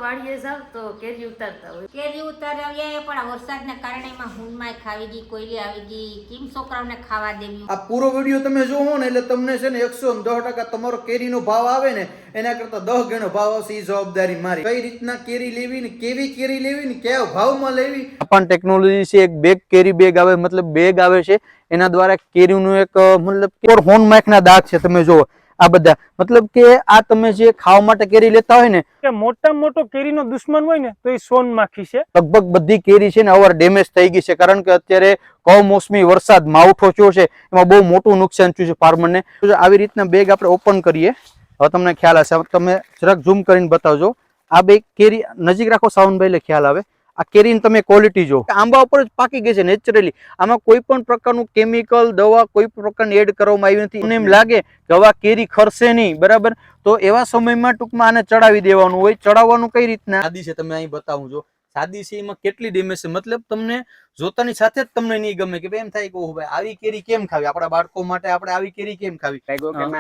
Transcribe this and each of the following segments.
વાડીએ જાવ તો કેરી ઉતારતા હોય. કેરી ઉતારીએ પણ વરસાદના કારણે એમાં હુંડમાં ખાવી ગઈ, કોયલી આવી ગઈ, કેમ છોકરાઓને ખાવા દેવી. આ પૂરો વિડીયો તમે જોવો ને એટલે તમને છે ને 110% તમારો કેરીનો ભાવ આવે ને એના કરતા 10 ગણો ભાવ આવશે. એ જવાબદારી મારી. કઈ રીતના કેરી લેવી ને કેવી કેરી લેવી ને કયા ભાવમાં લેવી. જાપાન ટેકનોલોજી છે. એક બેગ કેરી બેગ આવે, મતલબ બેગ આવે છે, એના દ્વારા કેરીનું એક મતલબ કે હોર્ન માઇકના દાગ છે, તમે જુઓ આ બધા, મતલબ કે આ તમે જે ખાવા માટે કેરી લેતા હોય ને કે મોટા મોટો કેરીનો દુશ્મન હોય ને તો એ સોન માખી છે. લગભગ બધી કેરી છે ને અવાર ડેમેજ થઈ ગઈ છે, કારણ કે અત્યારે કમોસમી વરસાદ માવઠો થયો છે, એમાં બહુ મોટું નુકસાન થયું છે ફાર્મરને. આવી રીતના બેગ આપણે ઓપન કરીએ. હવે તમને ખ્યાલ હશે, તમે જરાક ઝૂમ કરીને બતાવજો. આ બે કેરી નજીક રાખો સાવનભાઈ, એટલે ખ્યાલ આવે. આ કેરીની તમે ક્વોલિટી જો, આંબા ઉપર જ પાકી ગઈ છે નેચરલી. આમાં કોઈ પણ પ્રકારનું કેમિકલ દવા કોઈ પણ પ્રકારની એડ કરવામાં આવી નથી. એમ લાગે કે હવે કેરી ખરશે નહીં, બરાબર, તો એવા સમયમાં ટૂંકમાં આને ચડાવી દેવાનું હોય. ચડાવવાનું કઈ રીતના સાદી છે, તમે અહીં બતાવું છો. સાદી છે એમાં કેટલી ડેમેજ છે, મતલબ તમને જોતાની સાથે જ તમને નહીં ગમે કે એમ થાય કે ઓહ ભાઈ આવી કેરી કેમ ખાવી, આપણા બાળકો માટે આપણે આવી કેરી કેમ ખાવી.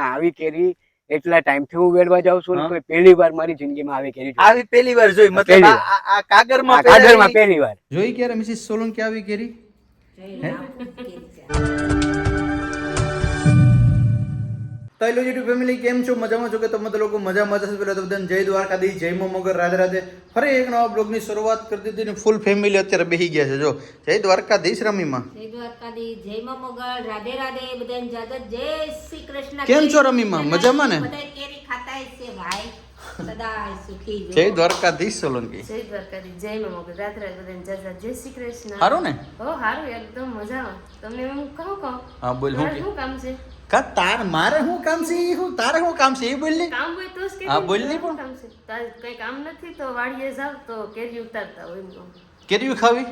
આવી કેરી એટલા ટાઈમથી હું વેડવા જાઉં છું, કોઈ પહેલી વાર મારી જિંદગીમાં આવી પહેલી વાર જોઈ, મતલબ આ કાગળમાં પહેલી વાર જોઈ. ક્યારે મિસિસ સોલંકી આવી કેરી? તો હેલો યુટ્યુબ ફેમિલી, કેમ છો? મજામાં છો કે તમે તો લોકો મજામાં જશે? પેલા તો બધાને જય દ્વારકાધીશ, જય મગર, રાધે રાધે. ફરી એક નવા બ્લોગની શરૂઆત કરી દીધી ને ફૂલ ફેમિલી અત્યારે બેસી ગયા છે. જો જય દ્વારકાધીશ રમીમાં. જય દ્વારકાધીશ, જય મગર, રાધે રાધે, બધાને જાગત, જય શ્રી કૃષ્ણ. કેમ છો રમીમાં? મજામાં ને? બધા કેરી ખાતા છે ભાઈ, સદાય સુખી. જય દ્વારકાધીશ સોલંકી. જય દ્વારકાધીશ, જય મગર, રાત રાત બધાને જય જય શ્રી કૃષ્ણ. સારું ને? હો હારું, એકદમ મજામાં. તમને હું કહું હા બોલ. શું કામ છે? તાર મારે શું કામ છે? હું તારે શું કામ છે એ બોલ ને. કામ હોય તો જ કે. હા બોલ ને. શું કામ છે? તારે કઈ કામ નથી તો વાડીએ જાવ તો કેરી ઉતારતા હોય એમ કહું. કેરી ખાવી?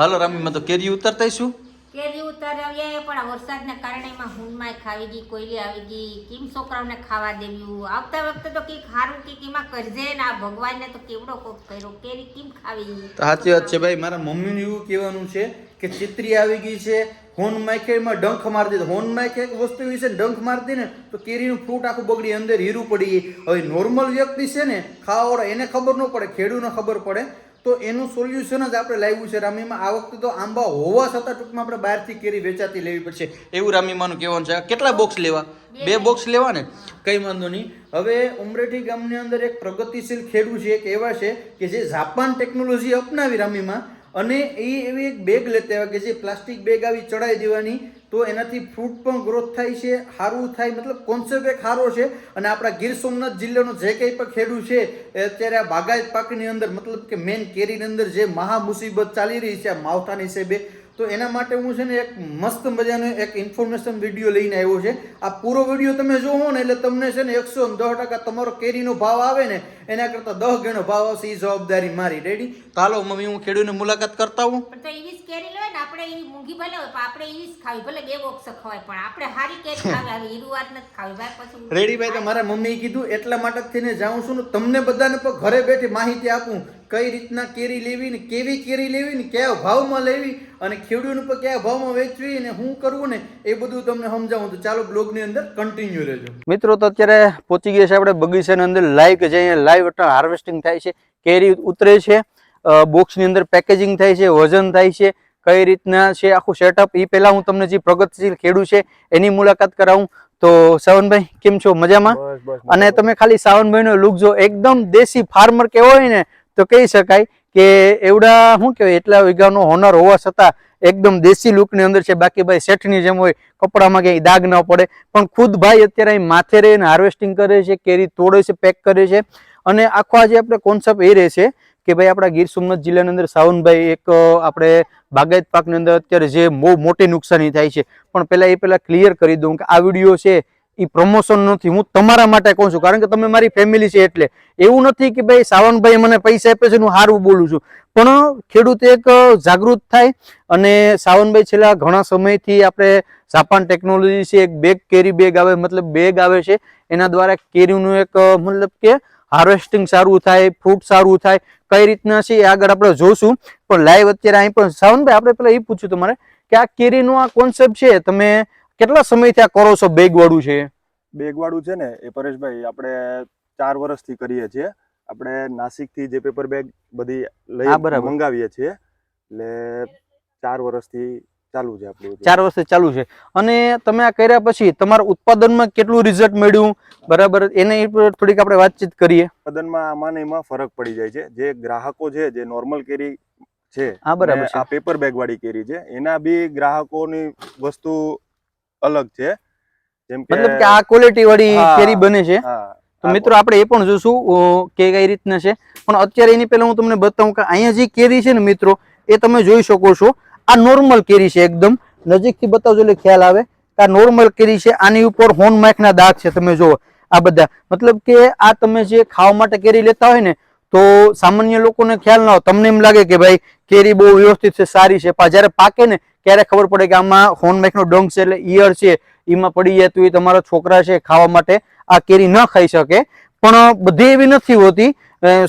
હાલો રમીમાં તો કેરી ઉતારતા શું? કેરી ઉતારીએ પણ વરસાદના કારણે એમાં હુંડમાં ખાવી ગઈ, કોયલી આવી ગઈ, કેમ છોકરાઓને ખાવા દેવી. આવતા વખતે તો કઈક સારું કઈક એમાં કરજે ને, આ ભગવાનને તો કેવડો કોક કર્યો, કેરી કેમ ખાવી. સાચી વાત છે ભાઈ. મારા મમ્મીનું એવું કહેવાનું છે કે ચિત્રી આવી ગઈ છે, હોર્ન માઇકેમાં ડંખ મારી દીધો. હોર્ન માઇક એક વસ્તુ એવી છે ને, ડંખ મારી દે ને તો કેરીનું ફ્રૂટ આખું બગડી, અંદર હીરું પડી ગઈ. હવે નોર્મલ વ્યક્તિ છે ને, ખાવાવાળો, એને ખબર ન પડે, ખેડૂતને ખબર પડે. તો એનું સોલ્યુશન જ આપણે લાવ્યું છે રામીમાં. આ વખતે તો આંબા હોવા છતાં ટૂંકમાં આપણે બહારથી કેરી વેચાતી લેવી પડશે એવું રામીમાનું કહેવાનું છે. કેટલા બોક્સ લેવા? 2 બોક્સ લેવા ને? કઈ વાંધો નહીં. હવે ઉમરેઠી ગામની અંદર એક પ્રગતિશીલ ખેડૂત છે, એક એવા છે કે જે જાપાન ટેકનોલોજી અપનાવી રામીમાં, અને એ એવી એક બેગ લેતા આવ્યા કે જે પ્લાસ્ટિક બેગ આવી ચડાવી દેવાની, તો એનાથી ફ્રૂટ પણ ગ્રોથ થાય છે, સારું થાય. મતલબ કોન્સેપ્ટ એક સારો છે. અને આપણા ગીર સોમનાથ જિલ્લાનો જે કંઈ પણ ખેડૂત છે અત્યારે આ બાગાયત પાકની અંદર, મતલબ કે મેન કેરીની અંદર જે મહા મુસીબત ચાલી રહી છે આ માવઠાની હિસાબે, તો એના માટે હું છે ને એક મસ્ત મજાનો એક ઇન્ફોર્મેશન વિડીયો લઈને આવ્યો છે. આ પૂરો વિડીયો તમે જોવો ને એટલે તમને છે ને 110% તમારો કેરીનો ભાવ આવે ને એના કરતા 10 ગણો ભાવ આવશે. એ જવાબદારી મારી. રેડી? તો હાલો મમ્મી, હું ખેડૂતની મુલાકાત કરતા હું. પણ તો એવી જ કેરી લે ને, આપણે એવી મૂંગી ભલે હોય પણ આપણે એવી જ ખાવી, ભલે 2 બોક્સ ખવાય પણ આપણે સારી કેરી ખાવી. આવી હીરુવાત નથી ખાવી ભાઈ. પછી રેડી ભાઈ, તો મારા મમ્મીએ કીધું એટલા માટે થઈને જાઉં છું ને તમને બધાને પણ ઘરે બેઠી માહિતી આપું કઈ રીતના કેરી લેવી ને કેવી કેરી લેવી ને કયા ભાવમાં લેવી અને ખેડૂતને પર કયા ભાવમાં વેચવી ને શું કરવું ને એ બધું તમને સમજાવું. તો ચાલો બ્લોગની અંદર કન્ટિન્યુ રહેજો. મિત્રો, તો અત્યારે પહોંચી ગયા છે આપણે બગીચાની અંદર. લાઈવ કે જે લાઈવ હાર્વેસ્ટિંગ થાય છે, કેરી ઉતરે છે, બોક્સની અંદર પેકેજિંગ થાય છે, વજન થાય છે, કઈ રીતના છે આખું સેટઅપ. એ પહેલા હું તમને જે પ્રગતિશીલ ખેડૂત છે એની મુલાકાત કરાવું. તો સાવનભાઈ કેમ છો? મજામાં? અને તમે ખાલી સાવનભાઈ નો લુક જો, એકદમ દેશી ફાર્મર કેવો હોય ને તો કહી શકાય કે એવડા શું કહેવાય, એટલા વીઘાનો હોનર હોવા છતાં એકદમ દેશી લુકની અંદર છે. બાકી ભાઈ શેઠની જેમ હોય, કપડામાં ક્યાંય દાગ ન પડે, પણ ખુદ ભાઈ અત્યારે અહીં માથે રહીને હાર્વેસ્ટિંગ કરે છે, કેરી તોડે છે, પેક કરે છે. અને આખો આજે આપણે કોન્સેપ્ટ એ રહે છે કે ભાઈ આપણા ગીર સોમનાથ જિલ્લાની અંદર સાવનભાઈ એક આપણે બાગાયત પાકની અંદર અત્યારે જે બહુ મોટી નુકસાની થાય છે, પણ પહેલા ક્લિયર કરી દઉં કે આ વિડીયો છે એ પ્રમોશન નથી, હું તમારા માટે કહું છું, કારણ કે તમે મારી ફેમિલી છે. એટલે એવું નથી કે ભાઈ સાવનભાઈ મને પૈસા આપે છે હું સારું બોલું છું, પણ ખેડૂત એક જાગૃત થાય. અને સાવનભાઈ છેલ્લા ઘણા સમયથી આપણે જાપાન ટેકનોલોજી છે, એક બેગ કેરી બેગ આવે, મતલબ બેગ આવે છે, એના દ્વારા કેરીનું એક મતલબ કે હાર્વેસ્ટિંગ સારું થાય, ફ્રૂટ સારું થાય, કઈ રીતના છે એ આગળ આપણે જોશું. પણ લાઈવ અત્યારે અહીં પણ સાવનભાઈ આપણે પેલા એ પૂછ્યું તમારે કે આ કેરીનો આ કોન્સેપ્ટ છે, તમે કેટલા સમયથી આ કરો છો? બેગ વાળું છે? બેગ વાળું છે ને એ પરેશભાઈ આપણે 4 વર્ષથી કરીએ છીએ. આપણે નાસિકથી જે પેપર બેગ બધી હા, બરાબર. મંગાવીએ છીએ એટલે 4 વર્ષથી ચાલુ છે આપણું 4 વર્ષથી ચાલુ છે. અને તમે આ કર્યા પછી તમારા ઉત્પાદનમાં કેટલું રિઝલ્ટ મળ્યું, બરાબર, એની પર થોડીક આપણે વાતચીત કરીએ. ઉત્પાદનમાં આમાં ને એમાં ફરક પડી જાય છે. જે ગ્રાહકો છે જે નોર્મલ કેરી છે હા, બરાબર અને છે. આ પેપર બેગ વાળી કેરી છે એના બી ગ્રાહકોની વસ્તુ અલગ છે. જેમ મતલબ કે આ ક્વોલિટી વાળી હા, કેરી બને છે. હા, તો મિત્રો આપણે એ પણ જોશું કે કઈ રીતના છે. પણ અત્યારે એની પહેલા હું તમને બતાવું કે અહીંયા જે કેરી છે ને મિત્રો, એ તમે જોઈ શકો છો. આ નોર્મલ કેરી છે, એકદમ નજીકથી બતાવજો એટલે ખ્યાલ આવે કે આ નોર્મલ કેરી છે. આની ઉપર હોર્ન માખના દાગ છે, તમે જુઓ આ બધા. મતલબ કે આ તમે જે ખાવા માટે કેરી લેતા હોય ને, તો સામાન્ય લોકોને ખ્યાલ ના હોય, તમને એમ લાગે કે ભાઈ કેરી બહુ વ્યવસ્થિત છે, સારી છે, પણ જ્યારે પાકે ને ત્યારે ખબર પડે કે આમાં હોર્ન માખનો ડંખ છે, એટલે ઈયળ છે એમાં પડી જાય, તો એ તમારા છોકરા છે ખાવા માટે આ કેરી ન ખાઈ શકે. પણ બધી એવી નથી હોતી.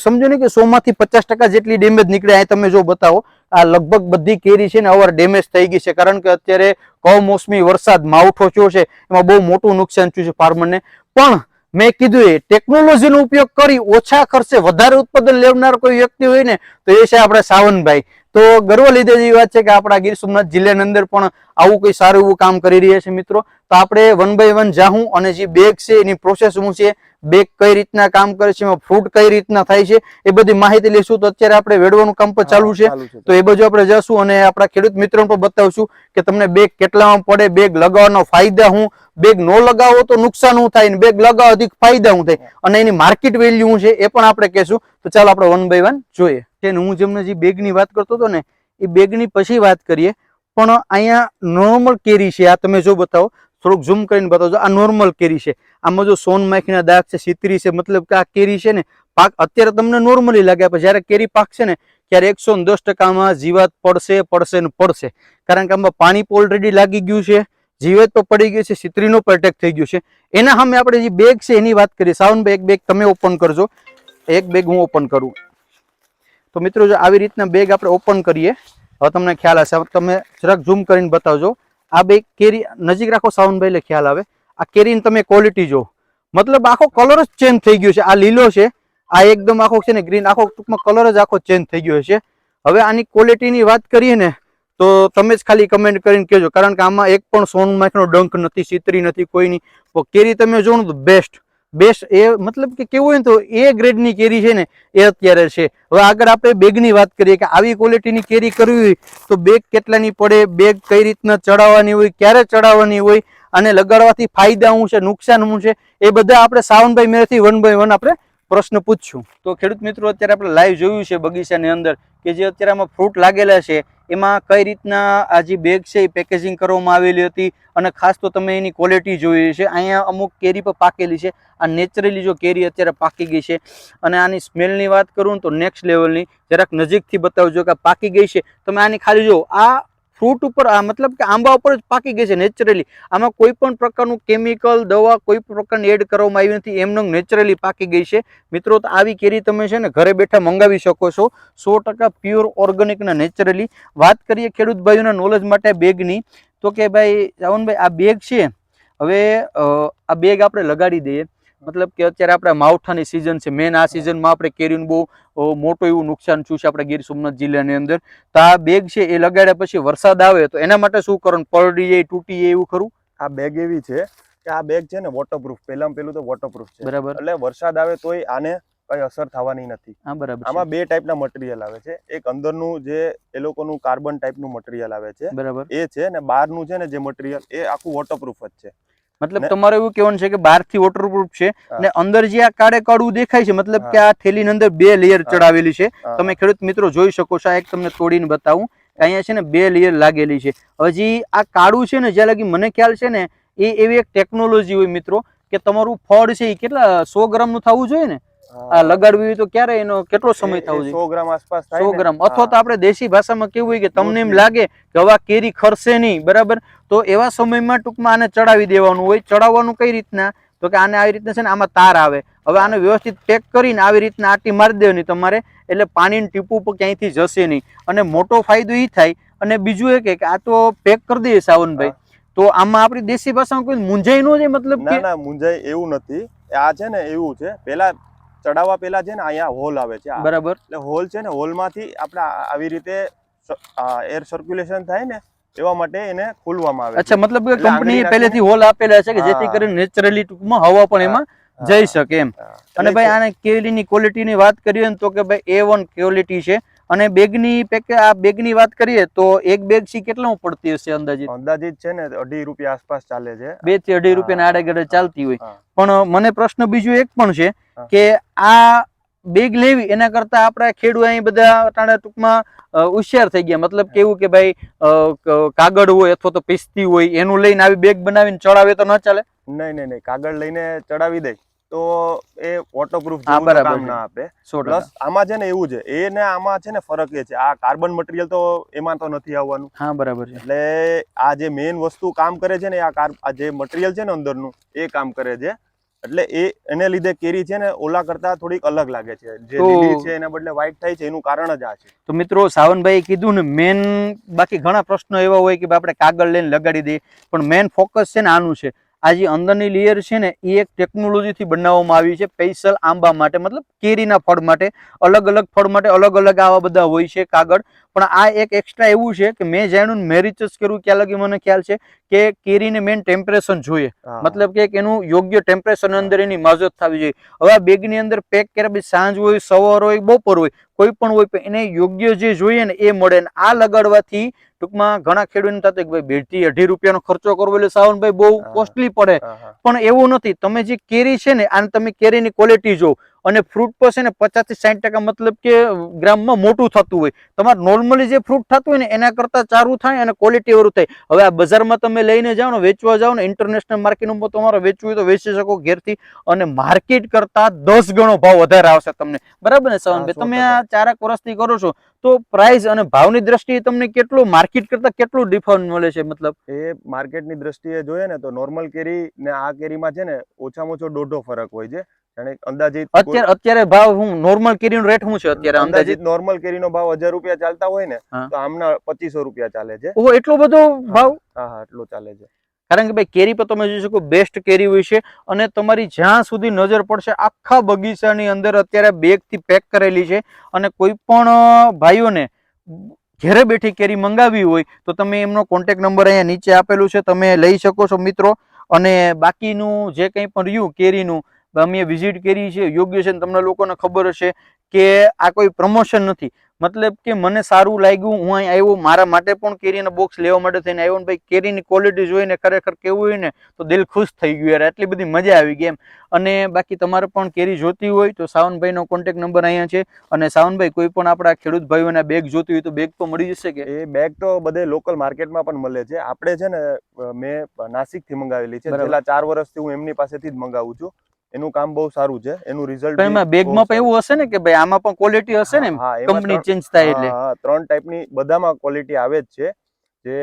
સમજો ને કે 100 માંથી 50% જેટલી ડેમેજ નીકળે. આ તમે જો બતાવો, આ લગભગ બધી કેરી છે ને અવાર ડેમેજ થઈ ગઈ છે, કારણ કે અત્યારે કમોસમી વરસાદ માવઠો થયો છે, એમાં બહુ મોટું નુકસાન થયું છે ફાર્મરને. પણ મેં કીધું એ ટેકનોલોજીનો ઉપયોગ કરી ઓછા ખર્ચે વધારે ઉત્પાદન લેવનાર કોઈ વ્યક્તિ હોય ને, તો એ છે આપણે સાવનભાઈ. તો ગર્વ લીધે જેવી વાત છે કે આપણા ગીર સોમનાથ જિલ્લાની અંદર પણ આવું કોઈ સારું એવું કામ કરી રહ્યા છે મિત્રો. તો આપણે 1 by 1 જાહું અને જે બેગ છે એની પ્રોસેસ શું છે, બેગ કઈ રીતના કામ કરે છે, એમાં ફ્રૂટ કઈ રીતના થાય છે, એ બધી માહિતી લઈશું. તો અત્યારે આપણે વેડવાનું કામ પણ ચાલુ છે, તો એ બાજુ આપણે જશું અને આપણા ખેડૂત મિત્રોને પણ બતાવશું કે તમને બેગ કેટલામાં પડે, બેગ લગાવવાનો ફાયદા શું, બેગ નો લગાવો તો નુકસાન શું થાય, બેગ લગાવવાથી ફાયદા શું થાય, અને એની માર્કેટ વેલ્યુ શું છે એ પણ આપણે કહેશું. તો ચાલો આપણે 1 by 1 જોઈએ. હું જેમને જે બેગની વાત કરતો હતો ને, એ બેગની પછી વાત કરીએ. પણ અહીંયા નોર્મલ કેરી છે, આ તમે જો બતાવો, થોડુંક ઝૂમ કરીને બતાવજો. આ નોર્મલ કેરી છે, આમાં જો સોન માખીના દાગ છે, સિતરી છે, મતલબ કે આ કેરી છે ને પાક અત્યારે તમને નોર્મલી લાગે, પણ જ્યારે કેરી પાકશે ને ત્યારે 110%માં જીવાત પડશે ને પડશે. કારણ કે આમાં પાણી ઓલરેડી લાગી ગયું છે, જીવાત તો પડી ગઈ છે, સિતરીનો પણ એટેક થઈ ગયું છે. એના સામે આપણે જે બેગ છે એની વાત કરીએ. સાવનભાઈ એક બેગ તમે ઓપન કરજો, એક બેગ હું ઓપન કરું. તો મિત્રો જો આવી રીતના બેગ આપણે ઓપન કરીએ, હવે તમને ખ્યાલ હશે. તમે જરાક ઝૂમ કરીને બતાવજો. આ બે કેરી નજીક રાખો સાવનભાઈ, એટલે ખ્યાલ આવે. આ કેરીની તમે ક્વોલિટી જો, મતલબ આખો કલર જ ચેન્જ થઈ ગયો છે. આ લીલો છે, આ એકદમ આખો છે ને ગ્રીન, આખો ટૂંકમાં કલર જ આખો ચેન્જ થઈ ગયો છે. હવે આની ક્વોલિટીની વાત કરીએ ને, તો તમે જ ખાલી કમેન્ટ કરીને કહેજો, કારણ કે આમાં એક પણ સોન માખનો ડંખ નથી, સિતરી નથી, કોઈની. કેરી તમે જો તો બેસ્ટ એ મતલબ કે કેવું હોય ને, તો એ ગ્રેડની કેરી છે ને એ અત્યારે છે. હવે આગળ આપણે બેગની વાત કરીએ કે આવી ક્વોલિટીની કેરી કરવી હોય તો બેગ કેટલાની પડે, બેગ કઈ રીતના ચડાવવાની હોય, ક્યારે ચડાવવાની હોય, અને લગાડવાથી ફાયદા શું છે, નુકસાન શું છે, એ બધા આપણે સાવનભાઈ મેરેથી 1 by 1 આપણે પ્રશ્ન પૂછશું. તો ખેડૂત મિત્રો અત્યારે આપણે લાઈવ જોયું છે બગીચાની અંદર કે જે અત્યારે આમાં ફ્રૂટ લાગેલા છે, એમાં કઈ રીતના આ જે બેગ છે એ પેકેજિંગ કરવામાં આવેલી હતી. અને ખાસ તો તમે એની ક્વોલિટી જોઈ છે. અહીંયા અમુક કેરી પર પાકેલી છે. આ નેચરલી જો કેરી અત્યારે પાકી ગઈ છે. અને આની સ્મેલની વાત કરું તો નેક્સ્ટ લેવલની. જરાક નજીકથી બતાવજો કે પાકી ગઈ છે. તમે આની ખાલી જો, આ ફ્રૂટ ઉપર, આ મતલબ કે આંબા ઉપર જ પાકી ગઈ છે નેચરલી. આમાં કોઈ પણ પ્રકારનું કેમિકલ, દવા કોઈ પ્રકારની એડ કરવામાં આવી નથી, એમને નેચરલી પાકી ગઈ છે. મિત્રો તો આવી કેરી તમે છે ને ઘરે બેઠા મંગાવી શકો છો, 100% પ્યોર ઓર્ગેનિક ના નેચરલી. વાત કરીએ ખેડૂત ભાઈઓના નોલેજ માટે બેગની, તો કે ભાઈ સાવનભાઈ આ બેગ છે, હવે આ બેગ આપણે લગાડી દઈએ, મતલબ કે અત્યારે આપણે માવઠાની સિઝન છે, મેન આ સિઝનમાં આપણે કેરીનું બહુ મોટું એવું નુકસાન થયું છે આપણા ગીર સોમનાથ જિલ્લાની અંદર. તો આ બેગ છે એ લગાડ્યા પછી વરસાદ આવે તો એના માટે શું કરવાનું, પલળી જાય, તૂટી જાય એવું ખરું? આ બેગ એવી છે કે આ બેગ છે ને વોટરપ્રૂફ, પેલું તો વોટરપ્રૂફ છે, બરાબર. એટલે વરસાદ આવે તોય આને કઈ અસર થવાની નથી. હા, બરાબર. આમાં 2 ટાઈપના મટીરિયલ આવે છે. એક અંદરનું જે એ લોકોનું કાર્બન ટાઈપનું મટીરિયલ આવે છે, બરાબર, એ છે, ને બહારનું છે ને જે મટીરિયલ એ આખું વોટરપ્રૂફ જ છે. મતલબ તમારે એવું કહેવાનું છે કે બહારથી વોટરપ્રૂફ છે અને અંદર જે આ કાળે કાળું દેખાય છે, મતલબ કે આ થેલીની અંદર 2 લેયર ચડાવેલી છે. તમે ખેડૂત મિત્રો જોઈ શકો છો. આ એક તમને તોડીને બતાવું, અહીંયા છે ને 2 લેયર લાગેલી છે. હજી આ કાળું છે ને, જ્યાં લગી મને ખ્યાલ છે ને, એ એવી એક ટેકનોલોજી હોય મિત્રો કે તમારું ફળ છે એ કેટલા 100 ગ્રામનું થવું જોઈએ ને, આ લગાડવી હોય તો ક્યારે એનો કેટલો સમય થવો જોઈએ? 100 ગ્રામ આસપાસ થાય. 100 ગ્રામ, અથવા તો આપણે દેશી ભાષામાં કેવું હોય કે તમને એમ લાગે કે હવે કેરી ખરશે નહીં, બરાબર, તો એવા સમયમાં ટૂંકમાં આને ચડાવી દેવાનું હોય. ચડાવવાનું કઈ રીતના, તો કે આને આવી રીતના છે ને આમાં તાર આવે, હવે આને વ્યવસ્થિત પેક કરીને આવી રીતના આટી મારી દેવાની તમારે, એટલે પાણીનું ટીપું પણ ક્યાંયથી જશે નહીં. અને મોટો ફાયદો એ થાય. અને બીજું એ કે આ તો પેક કરી દઈએ સાવનભાઈ, તો આમાં આપણી દેશી ભાષામાં કોઈ મૂંઝાઈ ન જાય, મતલબ ના મૂંઝાય એવું નથી. આ છે ને એવું છે, પેલા ચડાવવા પહેલા છે ને અહીંયા હોલ આવે છે બરાબર. એટલે હોલ છે ને હોલમાંથી આપણે આવી રીતે એર સર્ક્યુલેશન થાય ને એવા માટે એને ખોલવામાં આવે અચ્છા, મતલબ કે એટલે કંપનીએ આંગળી પહેલેથી હોલ આપેલા છે કે જેથી કરીને નેચરલી ટૂંકમાં હવા પણ એમાં જઈ શકે એમ. અને ભાઈ આને કેરીની ક્વોલિટીની વાત કરીએ ને તો કે ભાઈ A1 ક્વોલિટી છે. અને બેગની આ બેગની વાત કરીએ તો એક બેગ સી કેટલામાં પડતી હશે અંદાજિત? અંદાજિત છે ને 2.5 રૂપિયા આસપાસ ચાલે છે. 2 થી 2.5 રૂપિયાના આડેગડે ચાલતી હોય. હા. પણ મને પ્રશ્ન બીજો એક પણ છે હા. કે આ બેગ લેવી એના કરતા આપણા ખેડૂત અહીં બધા અટાણે ટૂંકમાં હોશિયાર થઈ ગયા. મતલબ કેવું કે ભાઈ કાગળ હોય અથવા તો પિસ્તી હોય એનું લઈને આવી બેગ બનાવીને ચડાવે તો ન ચાલે? નહીં કાગળ લઈને ચડાવી દે તો એ વોટરપ્રૂફ હા, જેવું બરાબર કામ છે. ના આપે. 100%. પ્લસ આમાં છે ને એવું છે એ ને આમાં છે ને ફરક એ છે આ કાર્બન મટીરિયલ તો એમાં તો નથી આવવાનું. હા, બરાબર છે. એટલે આ જે મેઇન વસ્તુ કામ કરે છે ને આ જે મટીરિયલ છે ને અંદરનું એ કામ કરે છે. એટલે એને લીધે કેરી છે ને ઓલા કરતા થોડીક અલગ લાગે છે. જે લીલી છે એના બદલે વ્હાઈટ થાય છે એનું કારણ જ આ છે. તો મિત્રો સાવનભાઈ કીધું ને મેન, બાકી ઘણા પ્રશ્નો એવા હોય કે આપણે કાગળ લઈને લગાડી દઈએ, પણ મેન ફોકસ છે ને આનું છે. આ જે અંદરની લેયર છે ને એ એક ટેકનોલોજીથી બનાવવામાં આવી છે સ્પેશિયલ આંબા માટે, મતલબ કેરીના ફળ માટે. અલગ અલગ ફળ માટે અલગ અલગ આવા બધા હોય છે કાગળ. પણ આ એક એક્સ્ટ્રા એવું છે કે મેં જાણ્યું મેં રિસર્ચ કર્યું ત્યાં લગી મને ખ્યાલ છે કે કેરીને મેન ટેમ્પરેચર જોઈએ. મતલબ કે એનું યોગ્ય ટેમ્પરેચર અંદર એની માવજત થવી જોઈએ. હવે આ બેગની અંદર પેક કર્યા પછી સાંજ હોય, સવાર હોય, બપોર હોય, કોઈ પણ હોય પણ એને યોગ્ય જે જોઈએ ને એ મળે. ને આ લગાડવાથી ટૂંકમાં ઘણા ખેડૂતોને થતું કે ભાઈ 2 થી 2.5 રૂપિયાનો ખર્ચો કરવો એટલે સાવનભાઈ બહુ કોસ્ટલી પડે. પણ એવું નથી. તમે જે કેરી છે ને આને તમે કેરીની ક્વોલિટી જો અને ફ્રૂટ પર છે ને 50 થી 60% મતલબ કે ગ્રામમાં મોટું થતું હોય. તમારે નોર્મલી જે ફ્રૂટ થતું હોય ને એના કરતા ચારું થાય અને ક્વોલિટી વાળું થાય. હવે આ બજારમાં તમે લઈને જાઓ ને, વેચવા જાઓ ને, ઇન્ટરનેશનલ માર્કેટમાં તમારે વેચવું હોય તો વેચી શકો ઘેરથી, અને માર્કેટ કરતા 10 ગણો ભાવ વધારે આવશે તમને. બરાબર ને સાવનભાઈ? તમે આ 4 વર્ષથી કરો છો તો પ્રાઇસ અને ભાવની દ્રષ્ટિએ તમને કેટલું માર્કેટ કરતા કેટલું ડિફરન્સ મળે છે? મતલબ એ માર્કેટની દ્રષ્ટિએ જોઈએ ને તો નોર્મલ કેરી ને આ કેરીમાં છે ને ઓછામાં ઓછો 1.5 ફરક હોય છે. અંદાજિત અત્યારે ભાવ હું નોર્મલ કેરીનો રેટ શું છે અત્યારે અંદાજિત નોર્મલ કેરીનો ભાવ 1000 રૂપિયા ચાલતા હોય ને તો આમના 2500 રૂપિયા ચાલે છે. ઓહો, એટલો બધો ભાવ? હા, એટલો ચાલે છે. કારણ કે ભાઈ કેરી પર તમે જોઈ શકો બેસ્ટ કેરી હોય છે. અને તમારી જ્યાં સુધી નજર પડશે આખા બગીચાની અંદર અત્યારે બેગ થી પેક કરેલી છે. અને કોઈ પણ ભાઈઓને ઘરે બેઠી કેરી મંગાવી હોય તો તમે એમનો કોન્ટેક્ટ નંબર અહીંયા નીચે આપેલું છે, તમે લઈ શકો છો મિત્રો. અને બાકીનું જે કંઈ પણ રહ્યું કેરીનું અમે વિઝિટ કરી છે યોગ્ય છે. તમને લોકોને ખબર હશે કે આ કોઈ પ્રમોશન નથી. મતલબ કે મને સારું લાગ્યું, હું અહીં આવ્યો, મારા માટે પણ કેરીના બોક્સ લેવા માટે થઈને આવ્યો. ને ભાઈ કેરીની ક્વોલિટી જોઈને ખરેખર કેવું હોય ને તો દિલ ખુશ થઈ ગયું યાર, એટલી બધી મજા આવી ગઈ એમ. અને બાકી તમારે પણ કેરી જોતી હોય તો સાવનભાઈનો કોન્ટેક્ટ નંબર અહીંયા છે. અને સાવનભાઈ કોઈ પણ આપણા ખેડૂત ભાઈઓને બેગ જોતી હોય તો બેગ તો મળી જશે કે? એ બેગ તો બધે લોકલ માર્કેટમાં પણ મળે છે. આપણે છે ને મેં નાસિકથી મંગાવેલી છે. છેલ્લા 4 વર્ષથી હું એમની પાસેથી જ મંગાવું છું. એનું કામ બહુ સારું છે. એનું રિઝલ્ટ એમાં બેગમાં પણ એવું હશે ને કે ભાઈ આમાં પણ ક્વોલિટી હશે ને, કંપની ચેન્જ થાય એટલે? હા, 3 ટાઈપની બધામાં ક્વોલિટી આવે જ છે. જે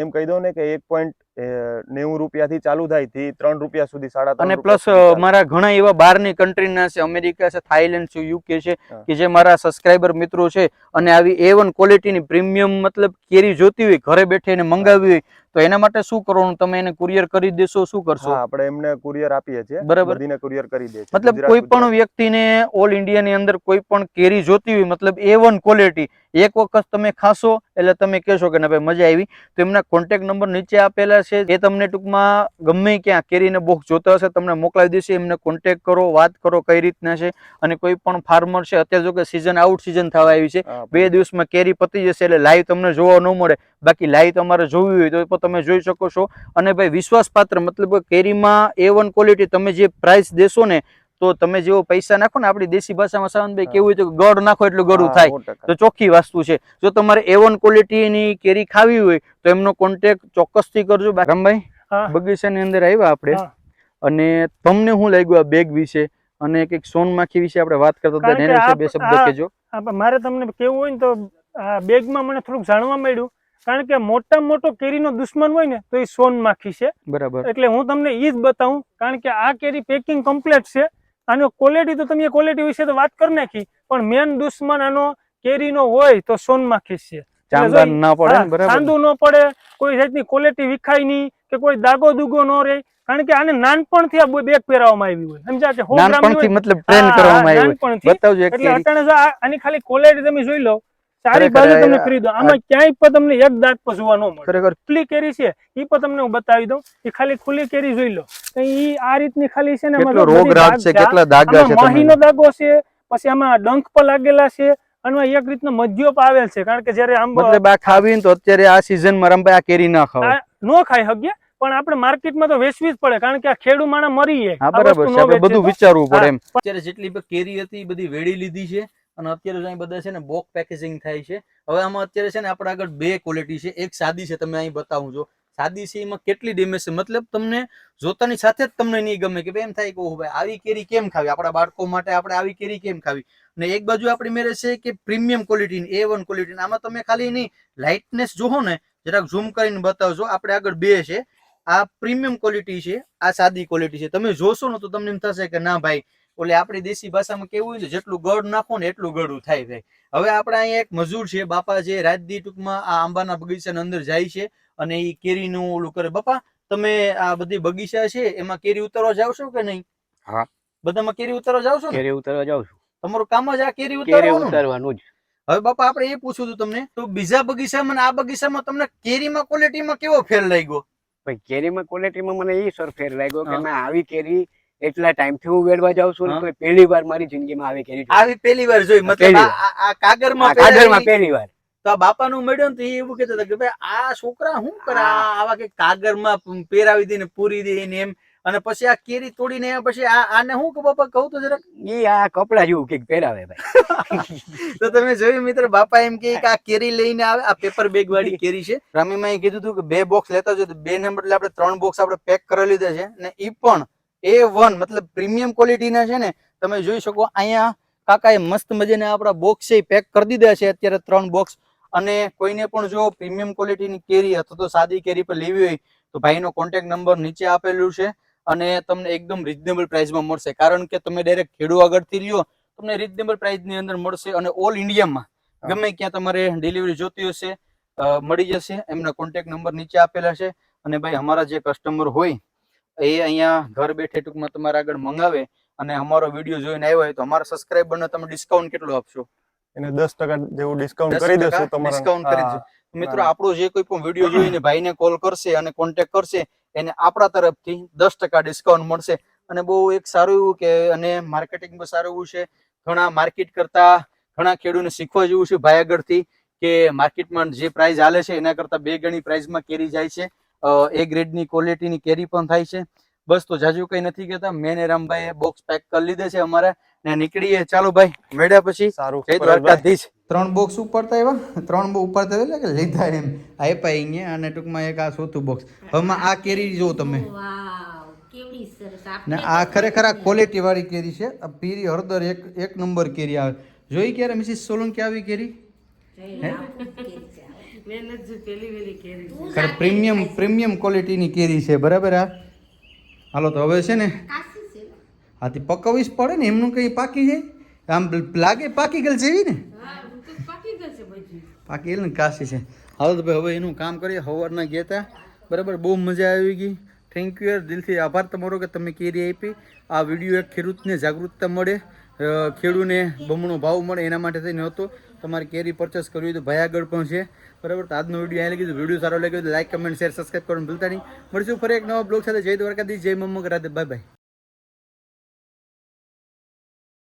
એમ કહી દઉં ને કે 1.90 રૂપિયાથી ચાલુ થાય થી 3 રૂપિયા સુધી, 3.5. અને પ્લસ મારા ઘણા એવા બહારની કન્ટ્રીના છે, અમેરિકા છે, થાઈલેન્ડ છે, યુકે છે, કે જે મારા સબસ્ક્રાઇબર મિત્રો છે. અને આવી A1 ક્વોલિટીની પ્રીમિયમ મતલબ કેરી જોતી હોય, ઘરે બેઠે એને મંગાવી હોય તો એના માટે શું કરવાનું? તમે એને કુરિયર કરી દેશો? શું કરશો? હા, આપણે એમને કુરિયર આપીએ છીએ. બરાબર. બધીને કુરિયર કરી દે છે. મતલબ કોઈ પણ વ્યક્તિને ઓલ ઇન્ડિયાની અંદર કોઈ પણ કેરી જોતી હોય, મતલબ A1 ક્વોલિટી, એક વખત તમે ખાશો એટલે તમે કહેશો કે ના ભાઈ મજા આવી. તો એમના કોન્ટેક્ટ નંબર નીચે આપેલા છે. એ તમને ટૂંકમાં ગમે ક્યાં કેરીને બોક્સ જોતા હશે તમને મોકલાવી દેશે. એમને કોન્ટેક્ટ કરો, વાત કરો કઈ રીતના છે. અને કોઈ પણ ફાર્મર છે, અત્યારે જો કે સીઝન આઉટ સીઝન થવા આવી છે, 2 દિવસમાં કેરી પતી જશે એટલે લાઈવ તમને જોવા ન મળે. બાકી લાઈવ તમારે જોવી હોય તો તમે જોઈ શકો છો. અને ભાઈ વિશ્વાસપાત્ર, મતલબ કેરીમાં A1 ક્વોલિટી તમે જે પ્રાઇસ દેશો ને તો તમે જેવો પૈસા નાખો ને, આપણી દેશી ભાષામાં સાવનભાઈ કેવું હોય તો ગળ નાખો એટલે ગળું થાય. તો ચોખ્ખી વસ્તુ છે. જો તમારે A1 ક્વોલિટીની કેરી ખાવી હોય તો એમનો કોન્ટેક્ટ ચોક્કસથી કરજો. રામભાઈ, બગીચાની અંદર આવ્યા આપણે, અને તમને શું લાગ્યું આ બેગ વિશે અને કંઈક સોનમાખી વિશે આપણે વાત કરતા હતા, એના વિશે 2 શબ્દ કહેજો. મારે તમને કેવું હોય ને તો આ બેગમાં મને થોડુંક જાણવા મળ્યું. કારણ કે મોટામાં મોટો કેરીનો દુશ્મન હોય ને તો એ સોનમાખી છે. બરાબર. એટલે હું તમને એ જ બતાવું. કારણ કે આ કેરી પેકિંગ કમ્પ્લીટ છે. આનો ક્વોલિટી તો તમે ક્વોલિટી વિશે તો વાત કરી નાખી, પણ મેન દુશ્મન આનો કેરીનો હોય તો સોનમાખી છે. ચાંદુ ન પડે, કોઈ જાતની ક્વોલિટી વિખાય નહીં કે કોઈ દાગો દુગો ન રહે, કારણ કે આને નાનપણથી આ બેગ પહેરાવવામાં આવી હોય, સમજ્યા કે 100 ગ્રામની નાનપણથી હોય. મતલબ ટ્રેન હા, કરવામાં આવ્યું હોય. નાનપણથી. બતાવજો એક એટલે કેરી. અટાણે જો આની ખાલી ક્વોલિટી તમે જોઈ લો, ચારી ખરેખર બાજુ તમને આ- ફરી દો, આમાં ક્યાંય પણ તમને એક દાગ પર જોવા ન મળે. ખરેખર ખુલ્લી કેરી છે એ પણ તમને હું બતાવી દઉં, એ ખાલી ખુલ્લી કેરી જોઈ લો, તો ઈ આ રીતની ખાલી છે ને આમાં કેટલો જો બધી રોગ રાગ દાગ છે, છે. કેટલા દાગા છે આમાં મહીનો તમે દાગો છે, પછી આમાં ડંખ પર લાગેલા છે, અને એક રીતનો મધ્યો પણ આવેલ છે, કારણ કે જયારે આમ મતલબ આ ખાવી ને તો અત્યારે આ સિઝનમાં રંભાઈ આ કેરી ના ખાવ. નો ખાઈ શકીએ, પણ આપણે માર્કેટમાં તો વેચવી જ પડે, કારણ કે આ ખેડૂ માણસ મરી જાય. હા આ બરાબર વસ્તુ છે, નો આપણે વેચે બધું તો. વિચારવું પડે હા. એમ. અત્યારે જેટલી બધી કેરી હતી એ બધી વેડી લીધી છે, અને અત્યારે જો અહીં બધા છે ને બોક્સ પેકેજિંગ થાય છે. હવે આમાં અત્યારે છે ને આપણા આગળ બે ક્વોલિટી છે, એક સાદી છે, તમે અહીં બતાવું છો. સાદી છે એમાં કેટલી ડેમેજ છે, મતલબ તમને જોતાની સાથે જ તમને નહીં ગમે, કે ભાઈ એમ થાય કે ઓહ ભાઈ આવી કેરી કેમ ખાવી, આપણા બાળકો માટે આપણે આવી કેરી કેમ ખાવી. ને એક બાજુ આપણી મેરે છે કે પ્રીમિયમ ક્વોલિટી, A1 ક્વોલિટી. આમાં તમે ખાલી એની લાઇટનેસ જોવો ને, જરાક ઝૂમ કરીને બતાવજો. આપણે આગળ બે છે, આ પ્રીમિયમ ક્વોલિટી છે, આ સાદી ક્વોલિટી છે. તમે જોશો ને તો તમને એમ થશે કે ના ભાઈ, ઓલે આપણી દેશી ભાષામાં કેવું હોય છે, જેટલું ગળ નાખો ને એટલું ગળું થાય ભાઈ. હવે આપણે અહીંયા એક મજૂર છે, બાપા છે, રાજદી ટૂંકમાં આ આંબાના બગીચાની અંદર જાય છે અને એ કેરીનું ઓલું કરે. બાપા, તમે આ બધી બગીચા છે એમાં કેરી ઉતારવા જાવ છો કે નહીં? હા. બધામાં કેરી ઉતારવા જાવ છો ને? કેરી ઉતારવા જાઉં છું. તમારું કામ જ આ કેરી કેરી ઉતારવાનું ને? ઉતારવાનું જ. હવે બાપા આપણે એ પૂછ્યું હતું તમને, તો બીજા બગીચામાં ને આ બગીચામાં તમને કેરીમાં ક્વોલિટીમાં કેવો ફેર લાગ્યો? ભાઈ કેરીમાં ક્વોલિટીમાં મને એ સર ફેર લાગ્યો કે હા. મેં આવી કેરી એટલા ટાઈમથી હું વેડવા જાઉં છું ને હા. કોઈ પહેલી વાર મારી જિંદગીમાં આવી કેરી જોઈ. આવી પહેલી વાર જોઈ, મતલબ પહેલી આ કાગળમાં આ કાગળમાં પહેરેલી. પહેલી વાર. તો આ બાપાનું મળ્યો ને તો એ એવું કહેતા હતા કે ભાઈ આ છોકરા શું કરે, આવા કે કાગળમાં પહેરાવી દે ને પૂરી દે ને એમ, અને પછી આ કેરી તોડીને પછી આને શું કે બાપા કહું તો જરાક. એ આ કપડા જેવું કઈક પહેરાવે ભાઈ. તો તમે જોયું મિત્ર, બાપા એમ કે આ કેરી લઈને આવે, આ પેપર બેગ વાળી કેરી છે. રામીમાં એ કીધું હતું કે 2 બોક્સ લેતા જો, 2 ને બદલે આપણે 3 બોક્સ આપણે પેક કરી લીધા છે, ને ઈ પણ A1 મતલબ પ્રીમિયમ ક્વોલિટીના છે ને. તમે જોઈ શકો અહીંયા કાકાએ મસ્ત મજાના આપણા બોક્સ છે પેક કરી દીધા છે અત્યારે 3 બોક્સ. અને કોઈને પણ જો પ્રીમિયમ ક્વોલિટીની કેરી અથવા તો સાદી કેરી પર લેવી હોય તો ભાઈનો કોન્ટેક્ટ નંબર નીચે આપેલું છે, અને તમને એકદમ રીઝનેબલ પ્રાઇસમાં મળશે, કારણ કે તમે ડાયરેક્ટ ખેડૂ આગળથી લ્યો તમને રીઝનેબલ પ્રાઇસની અંદર મળશે, અને ઓલ ઇન્ડિયામાં ગમે ક્યાં તમારે ડિલિવરી જોતી હશે મળી જશે. એમના કોન્ટેક્ટ નંબર નીચે આપેલા છે. અને ભાઈ અમારા જે કસ્ટમર હોય એ અહીંયા ઘર બેઠે ટૂંકમાં તમારા આગળ મંગાવે અને અમારો વિડીયો જોઈને આવ્યો હોય તો અમારા સબસ્ક્રાઇબરને તમે ડિસ્કાઉન્ટ કેટલું આપશો? એને 10% જેવું ડિસ્કાઉન્ટ કરી દેશું તમારા. ડિસ્કાઉન્ટ કરી દેજો. મિત્રો આપણો જે કોઈ પણ વિડીયો જોઈને ભાઈને કોલ કરશે અને કોન્ટેક્ટ કરશે એને આપણા તરફથી 10% ડિસ્કાઉન્ટ મળશે. અને બહુ એક સારું એવું કે અને માર્કેટિંગ પણ સારું એવું છે. ઘણા માર્કેટ કરતા ઘણા ખેડૂતોને શીખવા જેવું છે ભાઈ આગળથી, કે માર્કેટમાં જે પ્રાઇસ હાલે છે એના કરતા 2 ગણી પ્રાઇસમાં કેરી જાય છે. A ગ્રેડની ક્વોલિટીની કેરી પણ થાય છે. બસ તો જાજુ કઈ નથી કહેતા, મેં ને રામભાઈએ બોક્સ પેક કરી લીધા છે અમારે, ને નીકળીએ. ચાલો ભાઈ, મળ્યા પછી. સારું. જય દ્વારકાધીશ. 3 બોક્સ ઉપાડતા આવ્યા, 3 બોક્સ ઉપાડતા એટલે કે લીધા એમ આપ્યા અહીંયા, અને ટૂંકમાં એક આ 4થું બોક્સ. હવે આ કેરી જો તમે, વાવ, કેવડી સરસ. ને આપણે આ તો ખરેખર આ ક્વોલિટી વાળી કેરી છે. આ પીરી હળદર એક નંબર કેરી આવે. જોઈ ક્યારે મિસિસ સોલંકી આવી કેરી? જોઈ લો, આવું કેરી છે. મેં નથી જોઈ, પેલી વેલી કેરી છે. ખરે પ્રીમિયમ ક્વોલિટીની કેરી છે, બરાબર. આ હાલો તો હવે છે ને કાશી છે. આથી પકવવી જ પડે ને, એમનું કઈ પાકી જાય આમ લાગે પાકી ગયેલ છે એવી ને, હા, તો પાકી ગઈ છે બધી. પાકી ગયેલ ને કાશી છે. હાલો તો ભાઈ હવે એનું કામ કરીએ. સવારના ગયા હતા, બરાબર, બહુ મજા આવી ગઈ. થેન્ક યુ યાર, દિલથી આભાર તમારો કે તમે કેરી આપી. આ વિડીયો એક ખેડૂતને જાગૃતતા મળે, ખેડૂને બમણો ભાવ મળે એના માટે થઈને હતો. તમારે કેરી પરચેસ કરવી હોય તો ભાઈ આગળ પણ છે, બરાબર. તો આજનો વિડીયો અહીં લગી, વિડીયો સારો લાગ્યો તો લાઈક, કમેન્ટ, શેર, સબસ્ક્રાઈબ કરવાનું ભૂલતા નહીં. મળીશું ફરી એક નવા બ્લોગ સાથે. જય દ્વારકાધીશ, જય મમ્મક, રાધે, બાય બાય.